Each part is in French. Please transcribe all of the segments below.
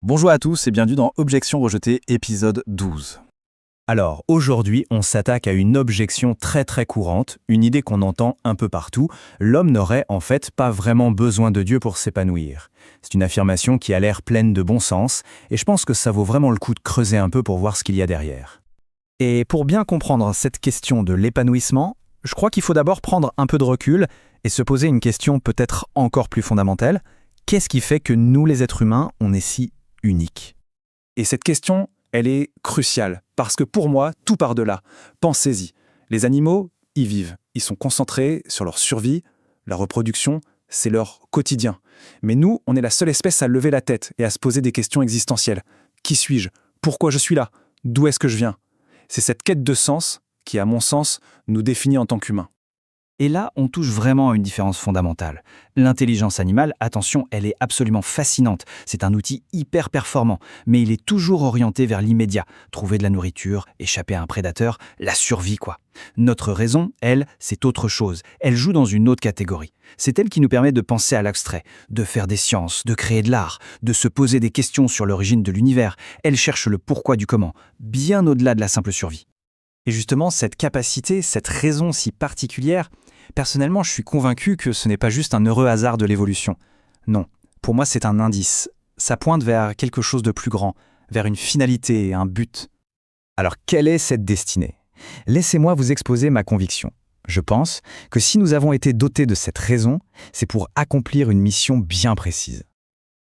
Bonjour à tous et bienvenue dans Objection rejetée, épisode 12. Alors, aujourd'hui, on s'attaque à une objection très courante, une idée qu'on entend un peu partout. L'homme n'aurait en fait pas vraiment besoin de Dieu pour s'épanouir. C'est une affirmation qui a l'air pleine de bon sens, et je pense que ça vaut vraiment le coup de creuser un peu pour voir ce qu'il y a derrière. Et pour bien comprendre cette question de l'épanouissement, je crois qu'il faut d'abord prendre un peu de recul et se poser une question peut-être encore plus fondamentale. Qu'est-ce qui fait que nous, les êtres humains, on est si uniques ? Et cette question, elle est cruciale, parce que pour moi, tout part de là. Pensez-y. Les animaux, ils vivent. Ils sont concentrés sur leur survie, la reproduction, c'est leur quotidien. Mais nous, on est la seule espèce à lever la tête et à se poser des questions existentielles. Qui suis-je ? Pourquoi je suis là ? D'où est-ce que je viens ? C'est cette quête de sens qui, à mon sens, nous définit en tant qu'humains. Et là, on touche vraiment à une différence fondamentale. L'intelligence animale, attention, elle est absolument fascinante. C'est un outil hyper performant, mais il est toujours orienté vers l'immédiat. Trouver de la nourriture, échapper à un prédateur, la survie quoi. Notre raison, elle, c'est autre chose. Elle joue dans une autre catégorie. C'est elle qui nous permet de penser à l'abstrait, de faire des sciences, de créer de l'art, de se poser des questions sur l'origine de l'univers. Elle cherche le pourquoi du comment, bien au-delà de la simple survie. Et justement, cette capacité, cette raison si particulière, personnellement, je suis convaincu que ce n'est pas juste un heureux hasard de l'évolution. Non, pour moi, c'est un indice. Ça pointe vers quelque chose de plus grand, vers une finalité et un but. Alors, quelle est cette destinée ? Laissez-moi vous exposer ma conviction. Je pense que si nous avons été dotés de cette raison, c'est pour accomplir une mission bien précise.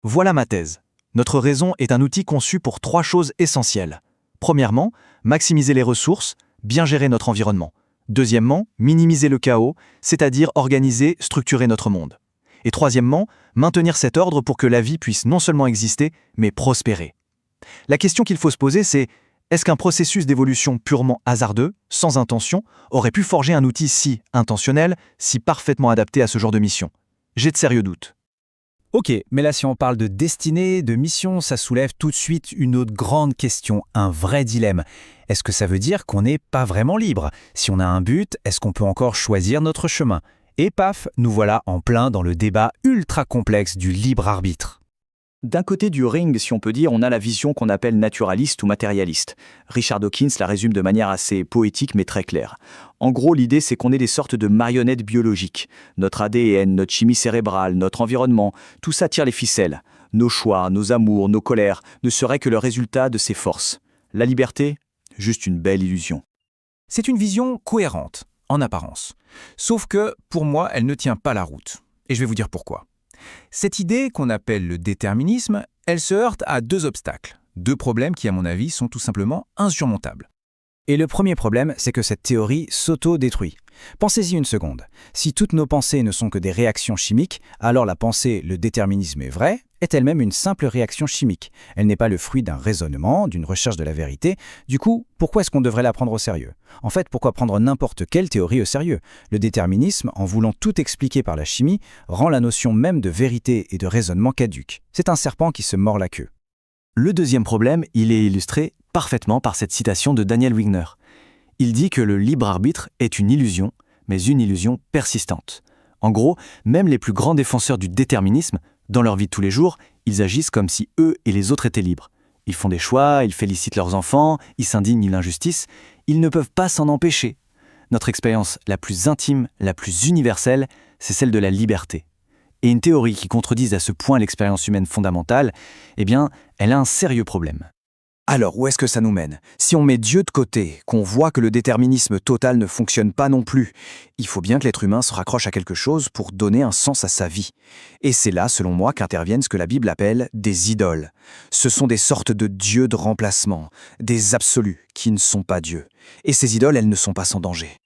Voilà ma thèse. Notre raison est un outil conçu pour 3 choses essentielles. Premièrement, maximiser les ressources, bien gérer notre environnement. Deuxièmement, minimiser le chaos, c'est-à-dire organiser, structurer notre monde. Et troisièmement, maintenir cet ordre pour que la vie puisse non seulement exister, mais prospérer. La question qu'il faut se poser, c'est est-ce qu'un processus d'évolution purement hasardeux, sans intention, aurait pu forger un outil si intentionnel, si parfaitement adapté à ce genre de mission ? J'ai de sérieux doutes. Ok, mais là si on parle de destinée, de mission, ça soulève tout de suite une autre grande question, un vrai dilemme. Est-ce que ça veut dire qu'on n'est pas vraiment libre ? Si on a un but, est-ce qu'on peut encore choisir notre chemin ? Et paf, nous voilà en plein dans le débat ultra complexe du libre arbitre. D'un côté du ring, si on peut dire, on a la vision qu'on appelle naturaliste ou matérialiste. Richard Dawkins la résume de manière assez poétique mais très claire. En gros, l'idée c'est qu'on est des sortes de marionnettes biologiques. Notre ADN, notre chimie cérébrale, notre environnement, tout ça tire les ficelles. Nos choix, nos amours, nos colères ne seraient que le résultat de ces forces. La liberté ? Juste une belle illusion. C'est une vision cohérente, en apparence. Sauf que, pour moi, elle ne tient pas la route. Et je vais vous dire pourquoi. Cette idée qu'on appelle le déterminisme, elle se heurte à 2 obstacles, 2 problèmes qui, à mon avis, sont tout simplement insurmontables. Et le premier problème, c'est que cette théorie s'auto-détruit. Pensez-y une seconde. Si toutes nos pensées ne sont que des réactions chimiques, alors la pensée, le déterminisme est vrai, est elle-même une simple réaction chimique. Elle n'est pas le fruit d'un raisonnement, d'une recherche de la vérité. Du coup, pourquoi est-ce qu'on devrait la prendre au sérieux ? En fait, pourquoi prendre n'importe quelle théorie au sérieux ? Le déterminisme, en voulant tout expliquer par la chimie, rend la notion même de vérité et de raisonnement caduque. C'est un serpent qui se mord la queue. Le deuxième problème, il est illustré parfaitement par cette citation de Daniel Wigner. Il dit que le libre arbitre est une illusion, mais une illusion persistante. En gros, même les plus grands défenseurs du déterminisme, dans leur vie de tous les jours, ils agissent comme si eux et les autres étaient libres. Ils font des choix, ils félicitent leurs enfants, ils s'indignent de l'injustice, ils ne peuvent pas s'en empêcher. Notre expérience la plus intime, la plus universelle, c'est celle de la liberté. Et une théorie qui contredise à ce point l'expérience humaine fondamentale, eh bien, elle a un sérieux problème. Alors, où est-ce que ça nous mène ? Si on met Dieu de côté, qu'on voit que le déterminisme total ne fonctionne pas non plus, il faut bien que l'être humain se raccroche à quelque chose pour donner un sens à sa vie. Et c'est là, selon moi, qu'interviennent ce que la Bible appelle des idoles. Ce sont des sortes de dieux de remplacement, des absolus qui ne sont pas Dieu. Et ces idoles, elles ne sont pas sans danger.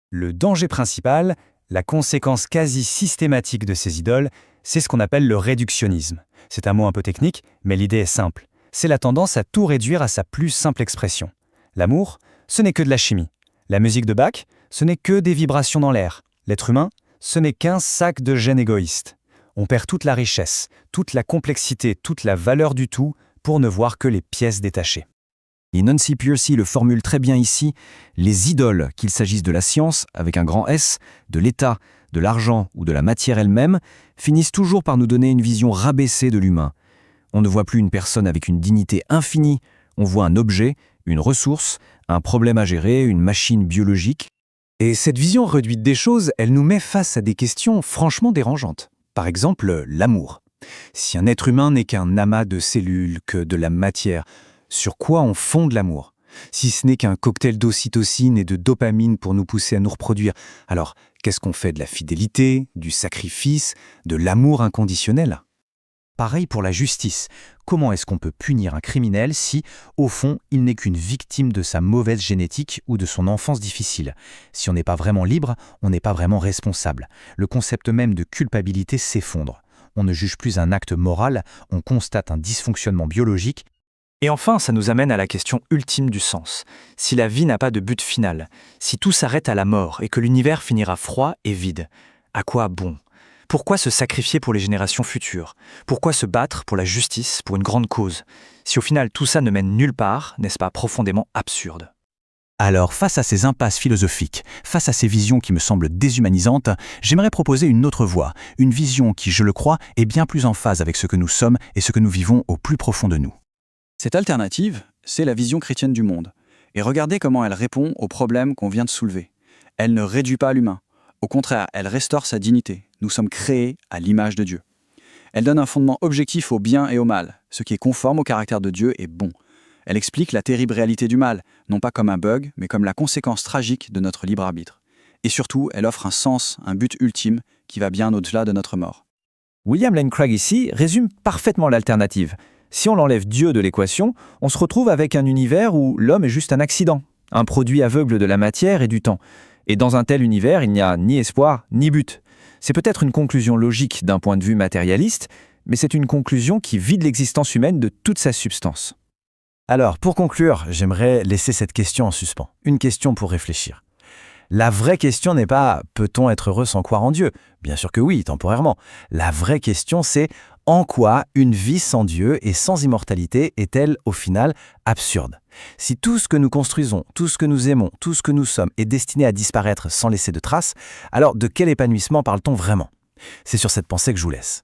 Le danger principal, la conséquence quasi systématique de ces idoles, c'est ce qu'on appelle le réductionnisme. C'est un mot un peu technique, mais l'idée est simple. C'est la tendance à tout réduire à sa plus simple expression. L'amour, ce n'est que de la chimie. La musique de Bach, ce n'est que des vibrations dans l'air. L'être humain, ce n'est qu'un sac de gènes égoïstes. On perd toute la richesse, toute la complexité, toute la valeur du tout pour ne voir que les pièces détachées. Et Nancy Pearcey le formule très bien ici, les idoles, qu'il s'agisse de la science, avec un grand S, de l'État, de l'argent ou de la matière elle-même, finissent toujours par nous donner une vision rabaissée de l'humain. On ne voit plus une personne avec une dignité infinie, on voit un objet, une ressource, un problème à gérer, une machine biologique. Et cette vision réduite des choses, elle nous met face à des questions franchement dérangeantes. Par exemple, l'amour. Si un être humain n'est qu'un amas de cellules, que de la matière, sur quoi on fonde l'amour? Si ce n'est qu'un cocktail d'ocytocine et de dopamine pour nous pousser à nous reproduire, alors qu'est-ce qu'on fait de la fidélité, du sacrifice, de l'amour inconditionnel? Pareil pour la justice. Comment est-ce qu'on peut punir un criminel si, au fond, il n'est qu'une victime de sa mauvaise génétique ou de son enfance difficile? Si on n'est pas vraiment libre, on n'est pas vraiment responsable. Le concept même de culpabilité s'effondre. On ne juge plus un acte moral, on constate un dysfonctionnement biologique. Et enfin, ça nous amène à la question ultime du sens. Si la vie n'a pas de but final, si tout s'arrête à la mort et que l'univers finira froid et vide, à quoi bon? Pourquoi se sacrifier pour les générations futures? Pourquoi se battre pour la justice, pour une grande cause? Si au final tout ça ne mène nulle part, n'est-ce pas profondément absurde? Alors, face à ces impasses philosophiques, face à ces visions qui me semblent déshumanisantes, j'aimerais proposer une autre voie, une vision qui, je le crois, est bien plus en phase avec ce que nous sommes et ce que nous vivons au plus profond de nous. Cette alternative, c'est la vision chrétienne du monde. Et regardez comment elle répond aux problèmes qu'on vient de soulever. Elle ne réduit pas l'humain. Au contraire, elle restaure sa dignité. Nous sommes créés à l'image de Dieu. Elle donne un fondement objectif au bien et au mal. Ce qui est conforme au caractère de Dieu est bon. Elle explique la terrible réalité du mal, non pas comme un bug, mais comme la conséquence tragique de notre libre arbitre. Et surtout, elle offre un sens, un but ultime qui va bien au-delà de notre mort. William Lane Craig ici résume parfaitement l'alternative. Si on enlève Dieu de l'équation, on se retrouve avec un univers où l'homme est juste un accident, un produit aveugle de la matière et du temps. Et dans un tel univers, il n'y a ni espoir, ni but. C'est peut-être une conclusion logique d'un point de vue matérialiste, mais c'est une conclusion qui vide l'existence humaine de toute sa substance. Alors, pour conclure, j'aimerais laisser cette question en suspens. Une question pour réfléchir. La vraie question n'est pas « peut-on être heureux sans croire en Dieu ?» Bien sûr que oui, temporairement. La vraie question, c'est « en quoi une vie sans Dieu et sans immortalité est-elle, au final, absurde ?» Si tout ce que nous construisons, tout ce que nous aimons, tout ce que nous sommes est destiné à disparaître sans laisser de traces, alors de quel épanouissement parle-t-on vraiment? C'est sur cette pensée que je vous laisse.